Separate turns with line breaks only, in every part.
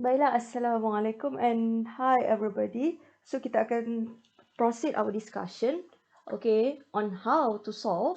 Baiklah, Assalamualaikum and hi everybody. So kita akan proceed our discussion, okay, on how to solve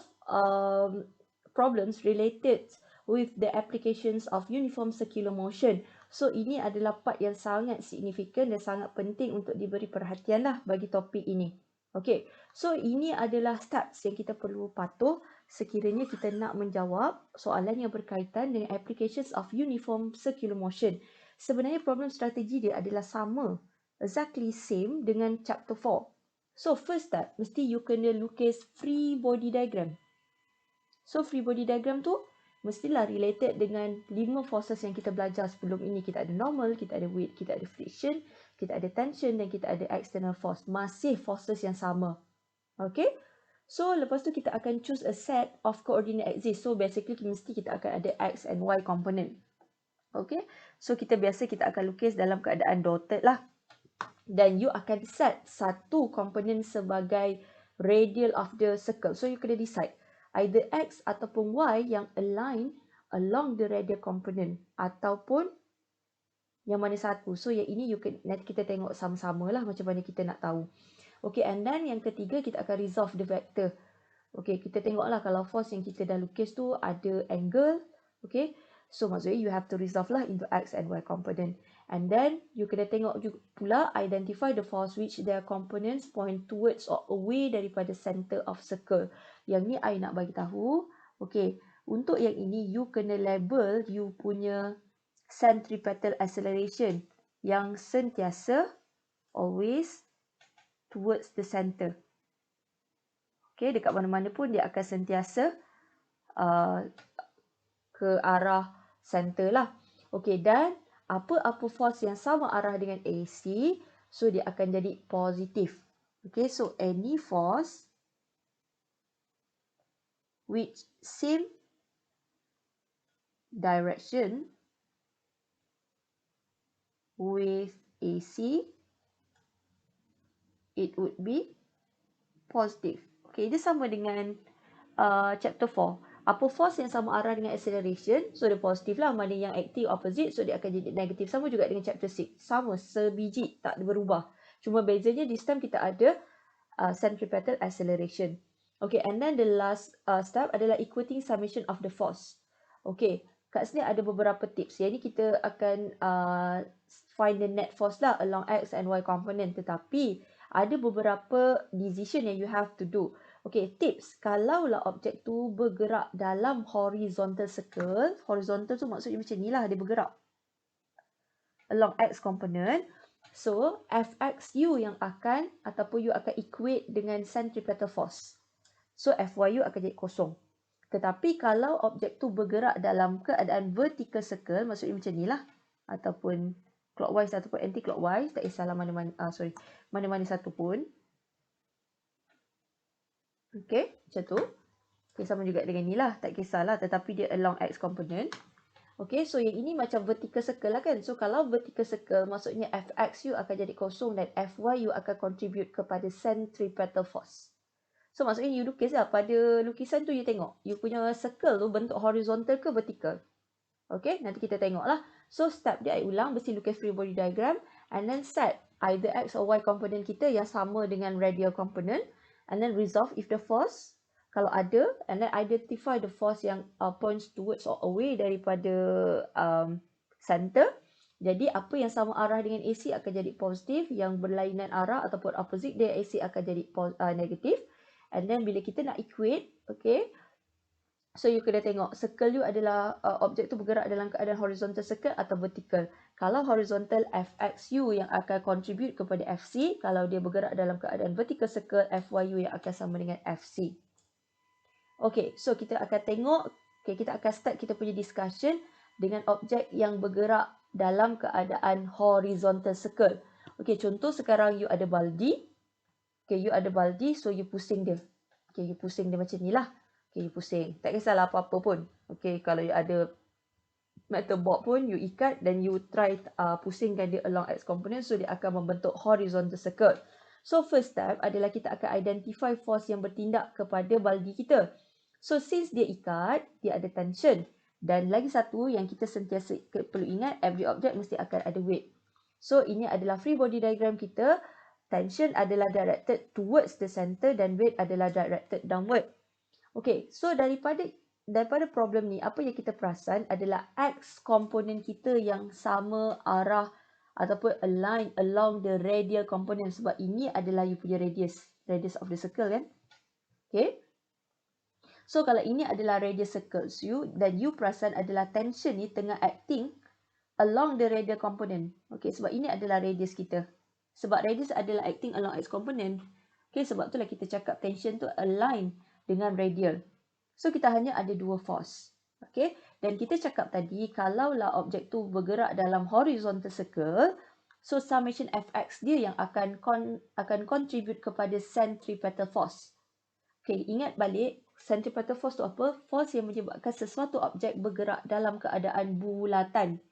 problems related with the applications of uniform circular motion. So ini adalah part yang sangat signifikan dan sangat penting untuk diberi perhatian lah bagi topik ini. Okay, so ini adalah steps yang kita perlu patuh sekiranya kita nak menjawab soalan yang berkaitan dengan applications of uniform circular motion. Sebenarnya problem strategi dia adalah sama, exactly same dengan chapter 4. So first step, mesti you kena lukis free body diagram. So free body diagram tu mestilah related dengan 5 forces yang kita belajar sebelum ini. Kita ada normal, kita ada weight, kita ada friction, kita ada tension dan kita ada external force. Masih forces yang sama. Okay? So lepas tu kita akan choose a set of coordinate axis. So basically mesti kita akan ada x and y component. Okay, so kita akan lukis dalam keadaan dotted lah. Dan you akan set satu komponen sebagai radial of the circle. So you kena decide either x ataupun y yang align along the radial component ataupun yang mana satu. So yang ini nanti kita tengok sama-sama lah macam mana kita nak tahu. Okay, and then yang ketiga kita akan resolve the vector. Okay, kita tengoklah kalau force yang kita dah lukis tu ada angle. Okay, so maksudnya you have to resolve lah into x and y component. And then you kena tengok pula identify the force which their components point towards or away daripada center of circle. Yang ni I nak bagi tahu. Okay, untuk yang ini you kena label you punya centripetal acceleration yang sentiasa always towards the center. Okay, dekat mana-mana pun dia akan sentiasa ke arah center lah. Okay, dan apa-apa force yang sama arah dengan AC, so dia akan jadi positif. Okay, so any force which same direction with AC, it would be positive. Okay, dia sama dengan chapter 4. Apa force yang sama arah dengan acceleration, so dia positif lah. Mana yang active opposite, so dia akan jadi negatif. Sama juga dengan chapter 6. Sama, sebiji, tak berubah. Cuma bezanya this time kita ada centripetal acceleration. Okay, and then the last step adalah equating summation of the force. Okay, kat sini ada beberapa tips. Yang ni kita akan find the net force lah along x and y component. Tetapi ada beberapa decision yang you have to do. Okay, tips. Kalaulah objek tu bergerak dalam horizontal circle, horizontal tu maksudnya macam ni lah, dia bergerak along x component. So, Fxu yang akan, ataupun you akan equate dengan centripetal force. So, Fyu akan jadi kosong. Tetapi kalau objek tu bergerak dalam keadaan vertical circle, maksudnya macam ni lah, ataupun clockwise ataupun anti-clockwise, tak kisahlah mana-mana satu pun. Okay, macam tu. Okay, sama juga dengan ni lah, tak kisahlah, tetapi dia along x component. Okay, so yang ini macam vertical circle lah kan. So kalau vertical circle, maksudnya Fxu akan jadi kosong dan Fyu akan contribute kepada centripetal force. So maksudnya you lukis lah, pada lukisan tu you tengok, you punya circle tu bentuk horizontal ke vertical. Okay, nanti kita tengok lah. So step dia I ulang, mesti lukis free body diagram and then set either x or y component kita yang sama dengan radial component and then resolve if the force kalau ada, and then identify the force yang points towards or away daripada center. Jadi apa yang sama arah dengan AC akan jadi positif, yang berlainan arah ataupun opposite dia AC akan jadi negatif. And then bila kita nak equate, okay, so you kena tengok circle you adalah objek tu bergerak dalam keadaan horizontal circle atau vertical. Kalau horizontal, Fxu yang akan contribute kepada Fc. Kalau dia bergerak dalam keadaan vertical circle, Fyu yang akan sama dengan Fc. Okay, so kita akan tengok, okay, kita akan start kita punya discussion dengan objek yang bergerak dalam keadaan horizontal circle. Okay, contoh sekarang you ada baldi. Okay, you ada baldi, so you pusing dia. Okay, you pusing dia macam ni lah. Okay, you pusing. Tak kisahlah apa-apa pun. Okay, kalau you ada metal board pun, you ikat dan you try pusingkan dia along x component, so dia akan membentuk horizontal circle. So, first step adalah kita akan identify force yang bertindak kepada baldi kita. So, since dia ikat, dia ada tension. Dan lagi satu yang kita sentiasa perlu ingat, every object mesti akan ada weight. So ini adalah free body diagram kita. Tension adalah directed towards the center dan weight adalah directed downward. Okay, so daripada problem ni, apa yang kita perasan adalah X komponen kita yang sama arah ataupun align along the radial component, sebab ini adalah you punya radius of the circle kan. Okay. So kalau ini adalah radius circles you dan you perasan adalah tension ni tengah acting along the radial component. Okay, sebab ini adalah radius kita. Sebab radius adalah acting along X component. Okay, sebab itulah kita cakap tension tu align dengan radial. So kita hanya ada dua force. Okay, dan kita cakap tadi kalaulah objek tu bergerak dalam horizontal circle, so summation Fx dia yang akan contribute kepada centripetal force. Okay, ingat balik centripetal force tu apa? Force yang menyebabkan sesuatu objek bergerak dalam keadaan bulatan.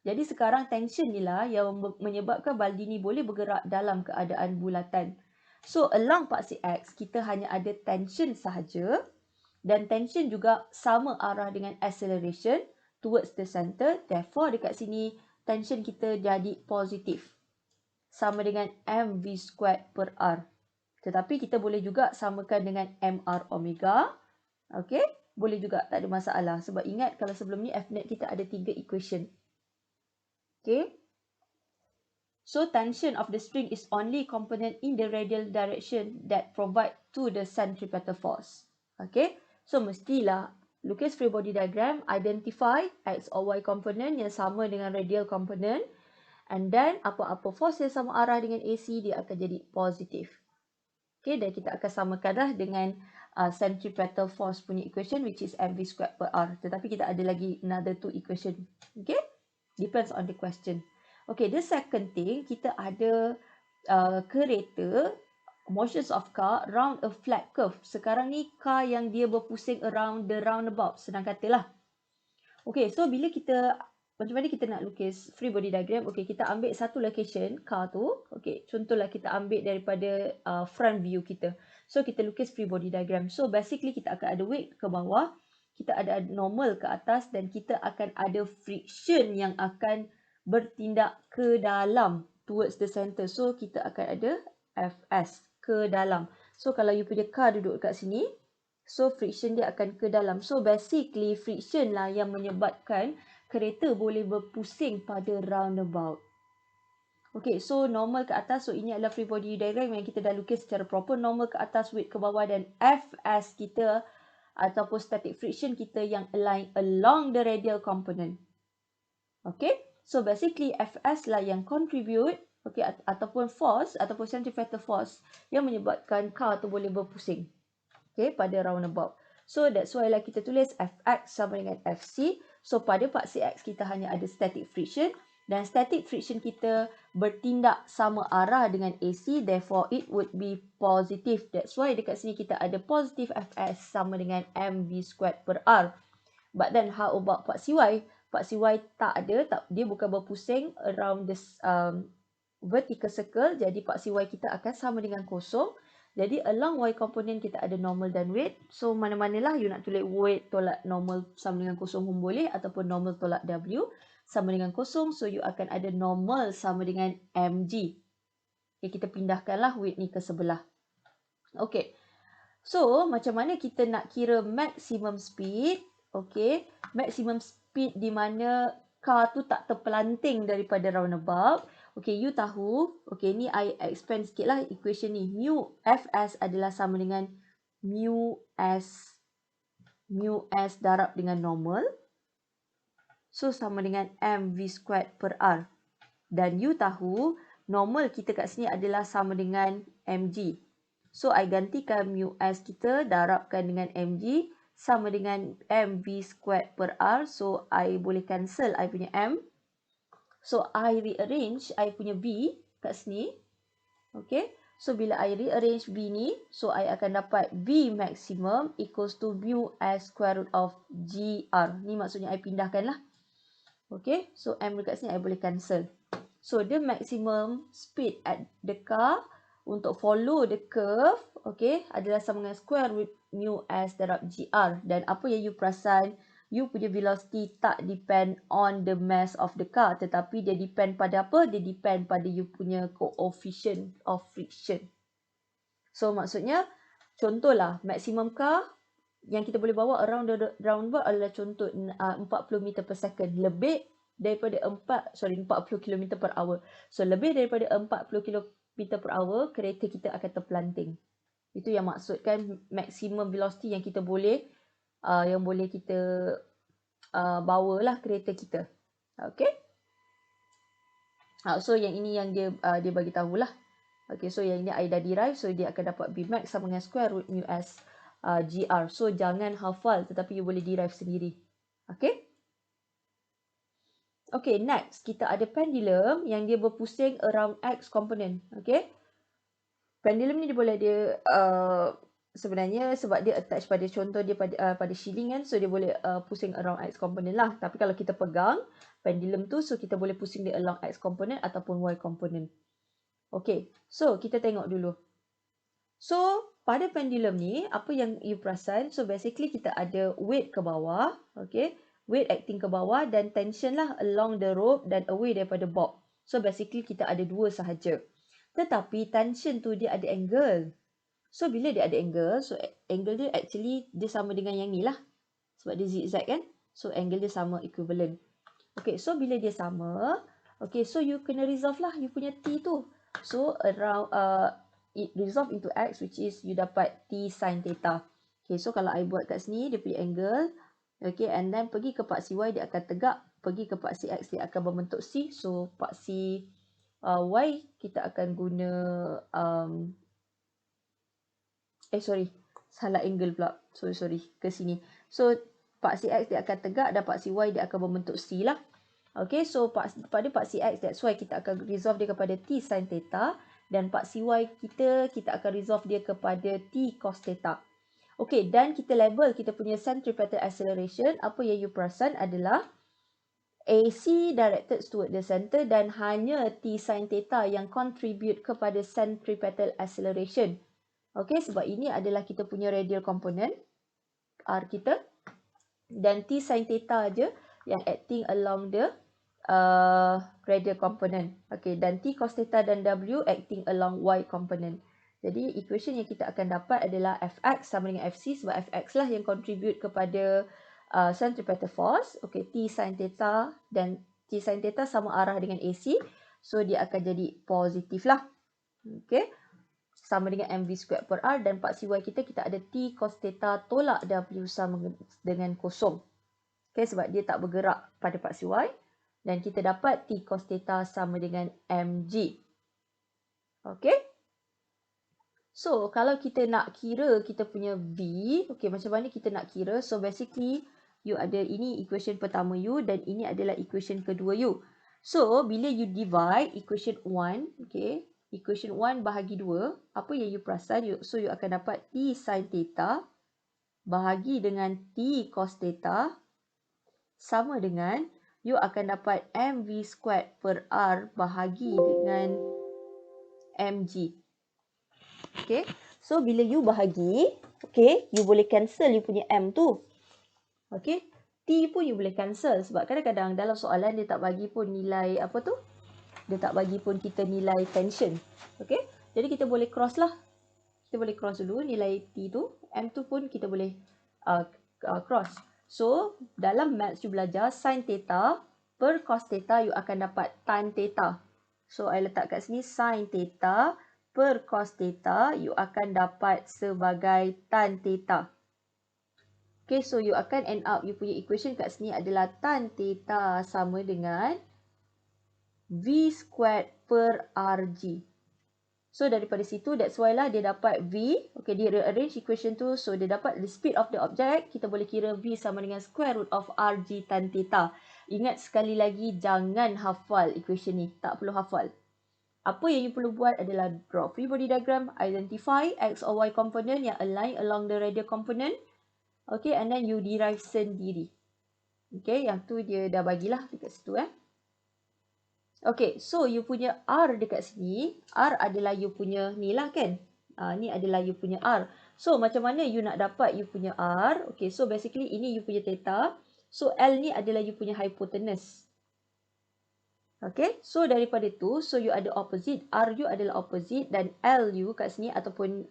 Jadi sekarang tension ni lah yang menyebabkan baldi ni boleh bergerak dalam keadaan bulatan. So along paksi X, kita hanya ada tension sahaja. Dan tension juga sama arah dengan acceleration towards the center. Therefore dekat sini tension kita jadi positif. Sama dengan mv squared per r. Tetapi kita boleh juga samakan dengan mr omega. Okay, boleh juga, tak ada masalah. Sebab ingat kalau sebelum ni Fnet kita ada 3 equation. Okay. So tension of the string is only component in the radial direction that provide to the centripetal force. Okay. So mestilah lukis free body diagram, identify X or Y component yang sama dengan radial component. And then apa-apa force yang sama arah dengan AC dia akan jadi positif. Okay, dan kita akan samakanlah dengan centripetal force punya equation which is mv squared per r. Tetapi kita ada lagi another 2 equation. Okay, depends on the question. Okay, the second thing, kita ada kereta, motions of car round a flat curve. Sekarang ni car yang dia berpusing around the roundabout, senang katalah. Okay, so bila kita, macam mana kita nak lukis free body diagram? Okay, kita ambil satu location, car tu. Okay, contohlah kita ambil daripada front view kita. So, kita lukis free body diagram. So, basically kita akan ada weight ke bawah, kita ada normal ke atas dan kita akan ada friction yang akan bertindak ke dalam towards the center. So, kita akan ada Fs ke dalam. So, kalau you punya car duduk kat sini, so friction dia akan ke dalam. So, basically friction lah yang menyebabkan kereta boleh berpusing pada roundabout. Okay, so normal ke atas. So, ini adalah free body diagram yang kita dah lukis secara proper. Normal ke atas, weight ke bawah dan Fs kita ataupun static friction kita yang align along the radial component. Okay, so basically Fs lah yang contribute, okay, ataupun force ataupun centripetal force yang menyebabkan car tu boleh berpusing. Okay, pada roundabout. So, that's why lah kita tulis Fx sama dengan Fc. So, pada paksi X kita hanya ada static friction. Dan static friction kita bertindak sama arah dengan AC. Therefore, it would be positive. That's why dekat sini kita ada positive Fs sama dengan mv squared per r. But then, how about paksi Y? Paksi Y tak ada. Dia bukan berpusing around this vertical circle. Jadi, paksi Y kita akan sama dengan kosong. Jadi, along Y component kita ada normal dan weight. So, mana-manalah you nak tulis weight tolak normal sama dengan kosong pun boleh. Ataupun normal tolak W sama dengan kosong. So, you akan ada normal sama dengan mg. Okay, kita pindahkanlah weight ni ke sebelah. Okay. So, macam mana kita nak kira maximum speed? Okay. Maximum speed di mana car tu tak terpelanting daripada roundabout. Okay, you tahu, okay, ni I expand sikit lah equation ni. Mu Fs adalah sama dengan mu S darab dengan normal. So, sama dengan mv squared per r. Dan you tahu, normal kita kat sini adalah sama dengan mg. So, I gantikan mu S kita darabkan dengan mg sama dengan mv squared per r. So, I boleh cancel I punya m. So, I rearrange I punya B kat sini. Okay. So, bila I rearrange B ni, so I akan dapat V maximum equals to mu S square root of GR. Ni maksudnya I pindahkan lah. Okay. So, M dekat sini I boleh cancel. So, the maximum speed at the car untuk follow the curve, okay, adalah sama dengan square root mu S darab GR. Dan apa yang you perasan, you punya velocity tak depend on the mass of the car, tetapi dia depend pada apa? Dia depend pada you punya coefficient of friction. So maksudnya, contohlah maximum car yang kita boleh bawa around the roundabout adalah contoh 40 meter per second. Lebih daripada 40 km per hour. So lebih daripada 40 km per hour, kereta kita akan terpelanting. Itu yang maksudkan maximum velocity yang kita boleh kita bawalah kereta kita. Okay. So yang ini yang dia bagi tahulah. Okay, so yang ini I dah derive, so dia akan dapat Bmax sama dengan square root mu s GR. So jangan hafal, tetapi you boleh derive sendiri. Okay. Okay, next kita ada pendulum yang dia berpusing around X component. Okay. Pendulum ni dia boleh sebenarnya sebab dia attach pada contoh dia pada shilling kan, so dia boleh pusing around X component lah. Tapi kalau kita pegang pendulum tu, so kita boleh pusing dia along X component ataupun Y component. Okay, so kita tengok dulu. So pada pendulum ni, apa yang you perasan? So basically kita ada weight ke bawah, okay, weight acting ke bawah dan tension lah along the rope dan away daripada bob. So basically kita ada dua sahaja. Tetapi tension tu dia ada angle. So bila dia ada angle, so angle dia actually dia sama dengan yang ni lah. Sebab dia zigzag kan. So angle dia sama, equivalent. Okay, so bila dia sama, okay, so you kena resolve lah you punya T tu. So around it resolve into X, which is you dapat T sin theta. Okay, so kalau I buat kat sini, dia punya angle. Okay, and then pergi ke paksi Y, dia akan tegak. Pergi ke paksi X, dia akan berbentuk C. So paksi Y kita akan guna salah angle pula. Sorry ke sini. So paksi X dia akan tegak dan paksi Y dia akan berbentuk C lah. Okay, so pada paksi X, that's why kita akan resolve dia kepada T sin theta, dan paksi Y kita akan resolve dia kepada T cos theta. Okay, dan kita label kita punya centripetal acceleration. Apa yang you perasan adalah AC directed toward the center dan hanya T sin theta yang contribute kepada centripetal acceleration. Okay, sebab ini adalah kita punya radial component R kita, dan T sin theta je yang acting along the radial component. Okay, dan T cos theta dan W acting along Y component. Jadi equation yang kita akan dapat adalah Fx sama dengan Fc, sebab Fx lah yang contribute kepada centripetal force. Okay, T sin theta dan T sin theta sama arah dengan AC. So dia akan jadi positif lah. Okay, sama dengan mv squared per r, dan paksi Y kita ada T cos theta tolak W sama dengan kosong. Okay, sebab dia tak bergerak pada paksi Y. Dan kita dapat T cos theta sama dengan mg. Okay. So, kalau kita nak kira kita punya V, okay, macam mana kita nak kira? So, basically, you ada ini equation pertama you dan ini adalah equation kedua you. So, bila you divide equation 1, okay, equation 1 bahagi 2, apa yang you perasan? So, you akan dapat T sin theta bahagi dengan T cos theta sama dengan you akan dapat mv squared per r bahagi dengan mg. Okay, so bila you bahagi, okay, you boleh cancel you punya m tu. Okay, T pun you boleh cancel sebab kadang-kadang dalam soalan dia tak bagi pun nilai apa tu? Dia tak bagi pun kita nilai tension. Okay, jadi kita boleh cross lah. Kita boleh cross dulu nilai T tu. M tu pun kita boleh cross. So, dalam maths you belajar sin theta per cos theta you akan dapat tan theta. So, I letak kat sini sin theta per cos theta you akan dapat sebagai tan theta. Okay, so you akan end up, you punya equation kat sini adalah tan theta sama dengan V squared per RG. So, daripada situ, that's why lah dia dapat V. Okay, dia rearrange equation tu. So, dia dapat the speed of the object. Kita boleh kira V sama dengan square root of RG tan theta. Ingat sekali lagi, jangan hafal equation ni. Tak perlu hafal. Apa yang you perlu buat adalah draw free body diagram, identify X or Y component yang align along the radial component. Okay, and then you derive sendiri. Okay, yang tu dia dah bagilah dekat situ Okay, so you punya R dekat sini, R adalah you punya ni lah kan. Ni adalah you punya R. So, macam mana you nak dapat you punya R? Okay, so basically ini you punya theta. So L ni adalah you punya hypotenuse. Okay, so daripada tu, so you ada opposite, R you adalah opposite dan L you kat sini ataupun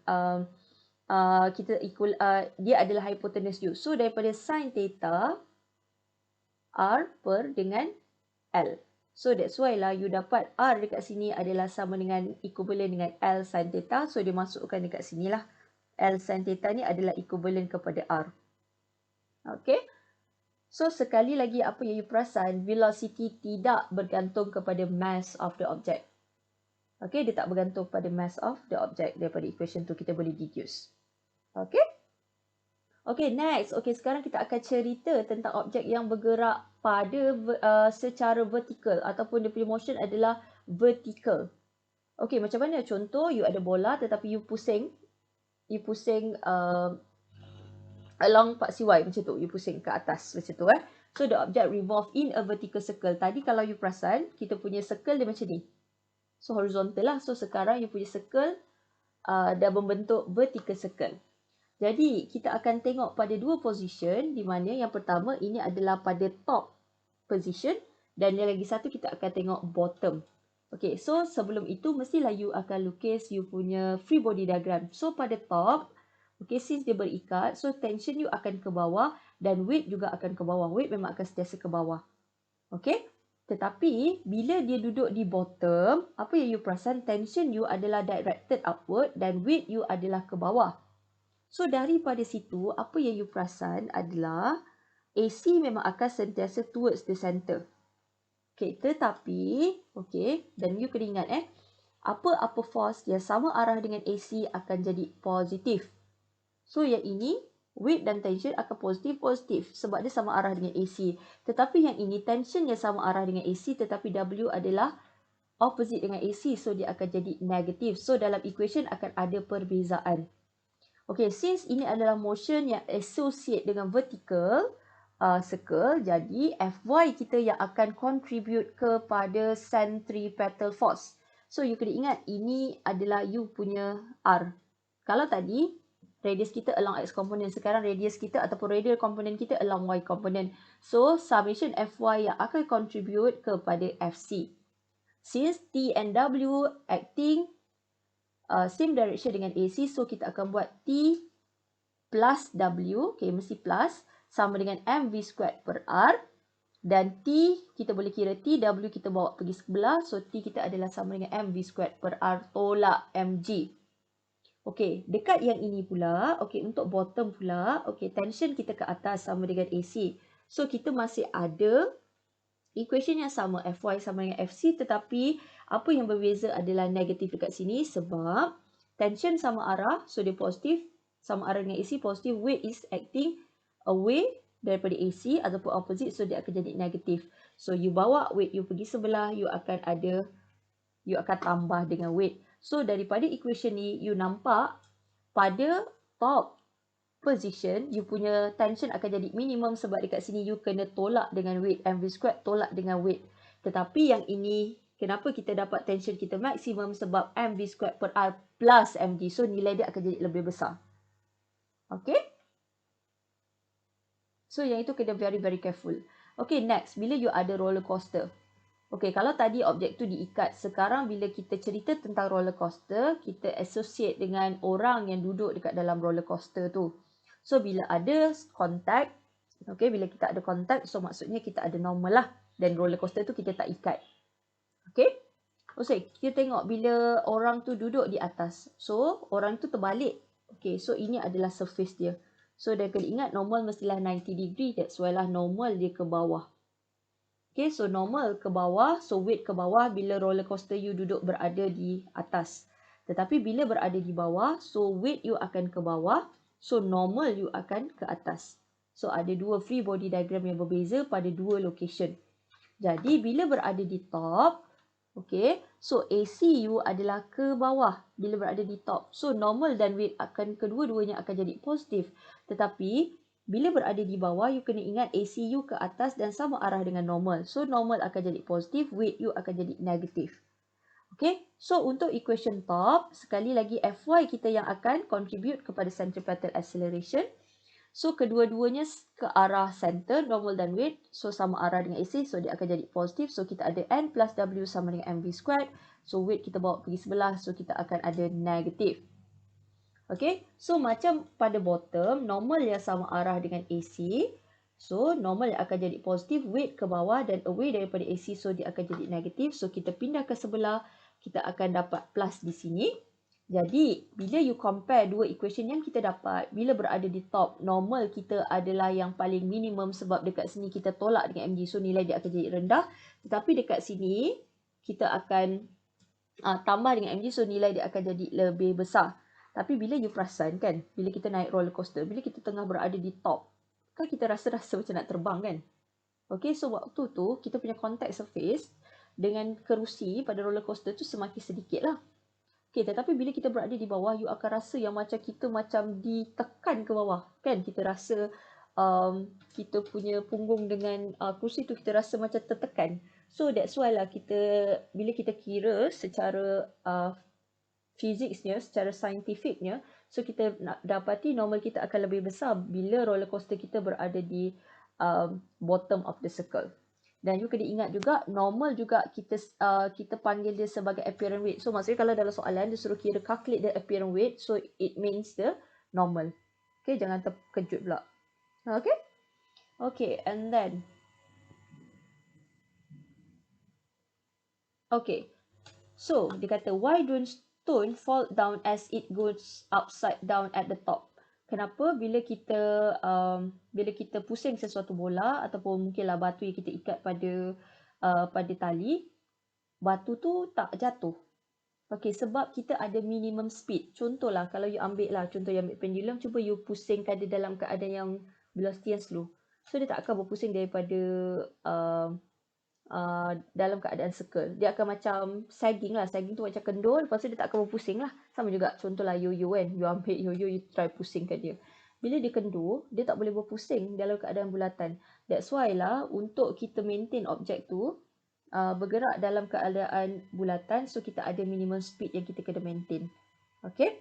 kita equal, dia adalah hypotenuse you. So daripada sin theta, R per dengan L. So that's why lah you dapat R dekat sini adalah sama dengan equivalent dengan L sin theta. So dia masukkan dekat sini lah. L sin theta ni adalah equivalent kepada R. Okay. So sekali lagi apa yang you perasan, velocity tidak bergantung kepada mass of the object. Okay, dia tak bergantung pada mass of the object. Daripada equation tu kita boleh deduce. Okay. Okay, next. Okay, sekarang kita akan cerita tentang objek yang bergerak pada secara vertikal ataupun dia punya motion adalah vertikal. Okay, macam mana? Contoh, you ada bola tetapi you pusing along paksi Y macam tu. You pusing ke atas macam tu. So, the object revolve in a vertical circle. Tadi kalau you perasan, kita punya circle dia macam ni. So, horizontal lah. So, sekarang you punya circle dah membentuk vertical circle. Jadi, kita akan tengok pada dua position di mana yang pertama ini adalah pada top position dan yang lagi satu kita akan tengok bottom. Okay, so sebelum itu mestilah you akan lukis you punya free body diagram. So, pada top, okay, since dia berikat, so tension you akan ke bawah dan weight juga akan ke bawah. Weight memang akan sentiasa ke bawah. Okay, tetapi bila dia duduk di bottom, apa yang you perasan? Tension you adalah directed upward dan weight you adalah ke bawah. So, daripada situ, apa yang you perasan adalah AC memang akan sentiasa towards the center. Okay, tetapi, okay, dan you kena ingat apa-apa force yang sama arah dengan AC akan jadi positif. So, yang ini, weight dan tension akan positif sebab dia sama arah dengan AC. Tetapi yang ini, tension yang sama arah dengan AC tetapi W adalah opposite dengan AC. So, dia akan jadi negatif. So, dalam equation akan ada perbezaan. Okay, since ini adalah motion yang associate dengan vertical circle, jadi Fy kita yang akan contribute kepada centripetal force. So, you kena ingat ini adalah you punya R. Kalau tadi, radius kita along X component, sekarang radius kita ataupun radial component kita along Y component. So, summation Fy yang akan contribute kepada Fc. Since T and W acting same direction dengan AC, so kita akan buat T plus W, okay, mesti plus, sama dengan mv squared per R, dan T, kita boleh kira T, W kita bawa pergi sebelah, so T kita adalah sama dengan mv squared per R tolak mg. Okay, dekat yang ini pula, okay, untuk bottom pula, okay, tension kita ke atas sama dengan AC. So, kita masih ada equation yang sama, Fy sama dengan Fc, tetapi apa yang berbeza adalah negatif dekat sini sebab tension sama arah, so dia positif, sama arah dengan AC positif, weight is acting away daripada AC ataupun opposite, so dia akan jadi negatif. So, you bawa weight you pergi sebelah, you akan tambah dengan weight. So, daripada equation ni, you nampak pada top position, you punya tension akan jadi minimum sebab dekat sini you kena tolak dengan weight, mv squared tolak dengan weight. Tetapi yang ini, kenapa kita dapat tension kita maksimum? Sebab mv squared per R plus mg. So, nilai dia akan jadi lebih besar. Okay? So, yang itu kena very careful. Okay, next. Bila you ada roller coaster. Okay, kalau tadi objek tu diikat. Sekarang bila kita cerita tentang roller coaster, kita associate dengan orang yang duduk dekat dalam roller coaster tu. So, bila ada contact, okay, bila kita ada contact, so maksudnya kita ada normal lah. Dan roller coaster tu kita tak ikat. Okay. Okay, kita tengok bila orang tu duduk di atas. So, orang tu terbalik. Okay, so ini adalah surface dia. So, dah kena ingat normal mestilah 90 degree. That's why lah normal dia ke bawah. Okay, so normal ke bawah. So, weight ke bawah bila roller coaster you duduk berada di atas. Tetapi bila berada di bawah, so weight you akan ke bawah. So, normal you akan ke atas. So, ada dua free body diagram yang berbeza pada dua location. Jadi, bila berada di top, okay, so AC you adalah ke bawah bila berada di top. So, normal dan weight akan kedua-duanya akan jadi positif. Tetapi, bila berada di bawah, you kena ingat AC you ke atas dan sama arah dengan normal. So, normal akan jadi positif, weight you akan jadi negatif. Okay, so untuk equation top, sekali lagi Fy kita yang akan contribute kepada centripetal acceleration. So kedua-duanya ke arah center, normal dan weight. So sama arah dengan AC, so dia akan jadi positif. So kita ada N plus W sama dengan mv squared. So weight kita bawa pergi sebelah, so kita akan ada negatif. Okay, so macam pada bottom, normal yang sama arah dengan AC. So normal yang akan jadi positif, weight ke bawah dan away daripada AC, so dia akan jadi negatif. So kita pindah ke sebelah, kita akan dapat plus di sini. Jadi bila you compare dua equation yang kita dapat, bila berada di top, normal kita adalah yang paling minimum sebab dekat sini kita tolak dengan mg, so nilai dia akan jadi rendah. Tetapi dekat sini kita akan tambah dengan mg, so nilai dia akan jadi lebih besar. Tapi bila you perasan kan, bila kita naik roller coaster, bila kita tengah berada di top, kan kita rasa-rasa macam nak terbang kan? Okay, so waktu tu kita punya contact surface dengan kerusi pada roller coaster tu semakin sedikit lah. Okay, tetapi bila kita berada di bawah, you akan rasa yang macam kita macam ditekan ke bawah. Kan? Kita rasa kita punya punggung dengan kerusi tu kita rasa macam tertekan. So that's why lah bila kita kira secara fiziksnya, secara saintifiknya, so kita nak dapati normal kita akan lebih besar bila roller coaster kita berada di bottom of the circle. Dan you kena ingat juga, normal juga kita panggil dia sebagai apparent weight. So maksudnya kalau dalam soalan dia suruh kira calculate the apparent weight, so it means the normal. Okay, jangan terkejut pula. Okay? Okay, and then okay. So, dia kata, why don't stone fall down as it goes upside down at the top? Kenapa bila kita pusing sesuatu bola ataupun mungkinlah batu yang kita ikat pada tali, batu tu tak jatuh. Okey, sebab kita ada minimum speed. Contohlah, kalau you ambil pendulum, cuba you pusingkan dia dalam keadaan yang velocity yang slow. So, dia tak akan berpusing daripada dalam keadaan circle. Dia akan macam sagging lah. Sagging tu macam kendor, lepas tu dia tak akan berpusing lah. Sama juga contohlah yo-yo kan. You ambil yo-yo, you try pusingkan dia. Bila dia kendur, dia tak boleh berpusing dalam keadaan bulatan. That's why lah untuk kita maintain objek tu bergerak dalam keadaan bulatan, so kita ada minimum speed yang kita kena maintain. Okay.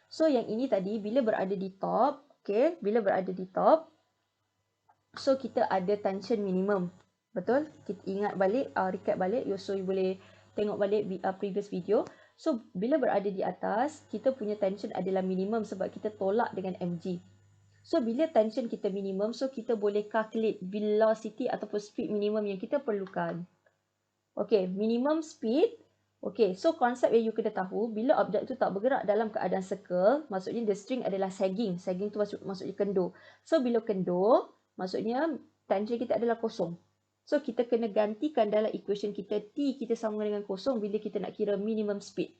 So yang ini tadi bila berada di top, okay, bila berada di top, so kita ada tension minimum. Betul? Kita ingat balik, recap balik, so you boleh tengok balik previous video. So, bila berada di atas, kita punya tension adalah minimum sebab kita tolak dengan mg. So, bila tension kita minimum, so kita boleh calculate velocity ataupun speed minimum yang kita perlukan. Okay, minimum speed. Okay, so konsep yang you kena tahu, bila objek tu tak bergerak dalam keadaan circle, maksudnya the string adalah sagging. Sagging tu maksudnya kendur. So, bila kendur, maksudnya tension kita adalah kosong. So, kita kena gantikan dalam equation kita T kita sama dengan kosong bila kita nak kira minimum speed.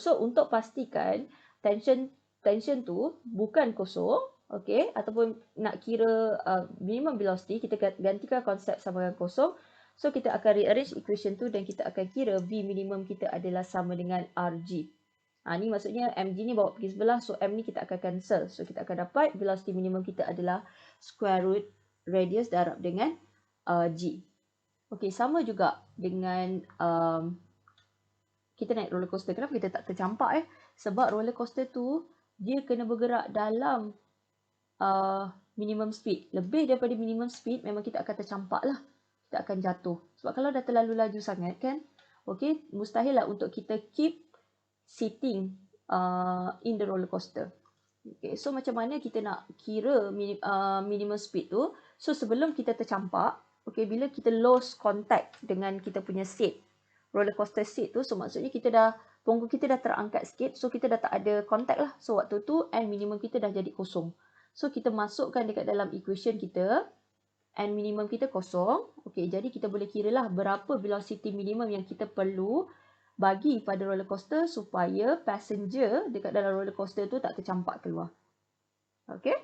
So, untuk pastikan tension tu bukan kosong, okay, ataupun nak kira minimum velocity, kita gantikan konsep sama dengan kosong. So, kita akan rearrange equation tu dan kita akan kira V minimum kita adalah sama dengan RG. Ni maksudnya mg ni bawa pergi sebelah, so m ni kita akan cancel. So, kita akan dapat velocity minimum kita adalah square root radius darab dengan G. Okey, sama juga dengan kita naik roller coaster. Kenapa kita tak tercampak? Sebab roller coaster tu dia kena bergerak dalam minimum speed. Lebih daripada minimum speed, memang kita akan tercampak lah. Kita akan jatuh. Sebab kalau dah terlalu laju sangat kan, okey, mustahil lah untuk kita keep sitting in the roller coaster. Okay, so macam mana kita nak kira minimum speed tu? So sebelum kita tercampak, okay, bila kita lose contact dengan kita punya seat, roller coaster seat tu, so maksudnya punggung kita dah terangkat sikit, so kita dah tak ada contact lah. So waktu tu N minimum kita dah jadi kosong. So kita masukkan dekat dalam equation kita, N minimum kita kosong. Okay, jadi kita boleh kira lah berapa velocity minimum yang kita perlu bagi pada roller coaster supaya passenger dekat dalam roller coaster tu tak tercampak keluar. Okay.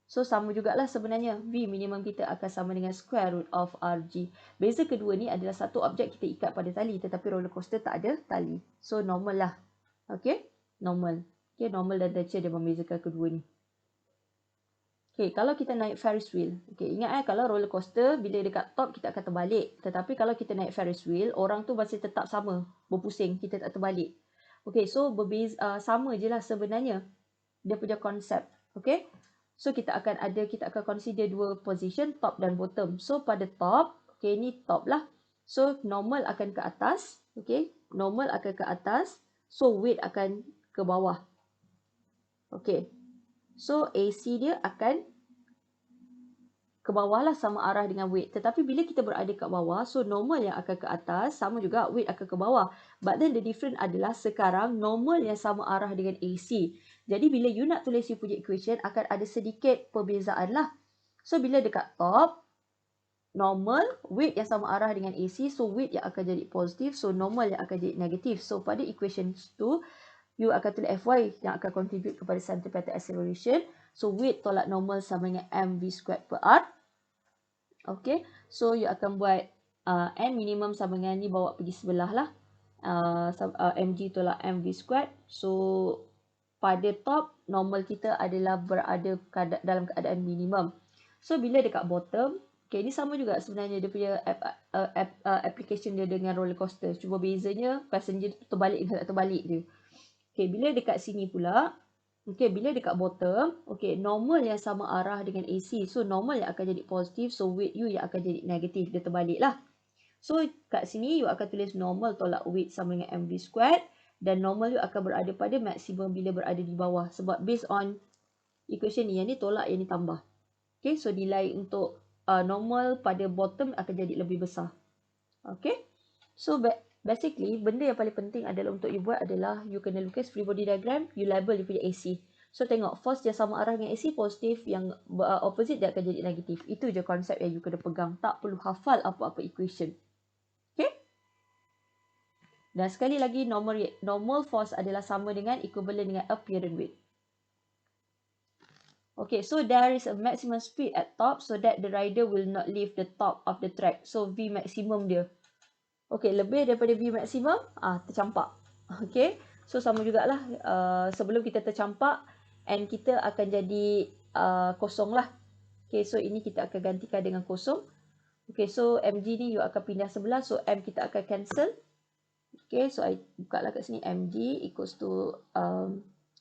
So, sama jugalah sebenarnya. V minimum kita akan sama dengan square root of RG. Beza kedua ni adalah satu objek kita ikat pada tali. Tetapi roller coaster tak ada tali. So, normal lah. Okay. Normal. Okay, normal dan tension dia membezakan kedua ni. Okay, kalau kita naik Ferris wheel. Okay, ingat kalau roller coaster, bila dekat top kita akan terbalik. Tetapi kalau kita naik Ferris wheel, orang tu masih tetap sama. Berpusing, kita tak terbalik. Okay, so sama je lah sebenarnya. Dia punya konsep. Okay. So kita akan consider dua position, top dan bottom. So pada top, okay, ni top lah. So normal akan ke atas, okay, normal akan ke atas. So weight akan ke bawah. Okay, so AC dia akan ke bawah lah sama arah dengan weight. Tetapi bila kita berada kat bawah, so normal yang akan ke atas, sama juga weight akan ke bawah. But then the difference adalah sekarang normal yang sama arah dengan AC. Jadi bila you nak tulis you punya equation, akan ada sedikit perbezaan lah. So bila dekat top, normal, weight yang sama arah dengan AC, so weight yang akan jadi positif, so normal yang akan jadi negatif. So pada equation tu, you akan tulis Fy yang akan contribute kepada centripetal acceleration. So weight tolak normal sama dengan mv squared per r. Okay, so you akan buat M minimum sama dengan ni, bawa pergi sebelah lah. Mg tolak mv squared. So pada top, normal kita adalah berada dalam keadaan minimum. So bila dekat bottom, okay, ni sama juga sebenarnya dia punya application dia dengan roller coaster. Cuma bezanya passenger terbalik dan tak terbalik dia. Okay, bila dekat sini pula, okay, bila dekat bottom, okay, normal yang sama arah dengan AC. So normal yang akan jadi positif, so weight you yang akan jadi negatif. Dia terbalik lah. So kat sini you akan tulis normal tolak weight sama dengan mv squared. Dan normal you akan berada pada maksimum bila berada di bawah. Sebab based on equation ni, yang ni tolak, yang ni tambah. Okay, so nilai untuk normal pada bottom akan jadi lebih besar. Okay, so basically benda yang paling penting adalah untuk you buat adalah you kena lukis free body diagram, you label you punya AC. So tengok force yang sama arah dengan AC positif, yang opposite dia akan jadi negatif. Itu je konsep yang you kena pegang. Tak perlu hafal apa-apa equation. Okay? Dan sekali lagi, normal force adalah sama dengan equivalent dengan apparent weight. Okay, so there is a maximum speed at top so that the rider will not leave the top of the track. So V maximum dia. Okay, lebih daripada V maximum, tercampak. Okay, so sama jugalah sebelum kita tercampak, and kita akan jadi kosong lah. Okay, so ini kita akan gantikan dengan kosong. Okay, so mg ni you akan pindah sebelah, so m kita akan cancel. Okay, so I buka lah kat sini, mg equals to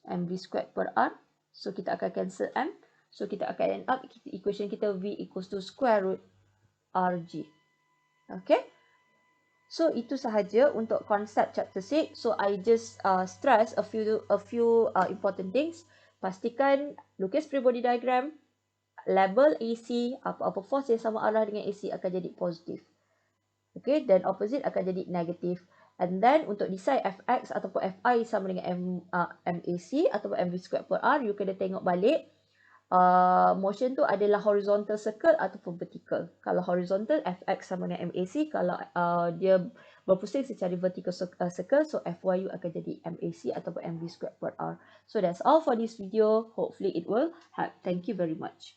mv squared per r. So kita akan cancel m. So kita akan end up, equation kita v equals to square root rg. Okay. So itu sahaja untuk konsep chapter 6. So I just stress a few important things. Pastikan lukis free body diagram, label AC, apa-apa force yang sama arah dengan AC akan jadi positif. Okay, dan opposite akan jadi negatif. And then untuk decide Fx ataupun Fi sama dengan MAC ataupun mv squared per r, you kena tengok balik motion tu adalah horizontal circle ataupun vertical. Kalau horizontal, Fx sama dengan MAC. Kalau dia berpusing secara vertical circle, so Fyu akan jadi MAC ataupun mv squared per r. So that's all for this video. Hopefully it will help. Thank you very much.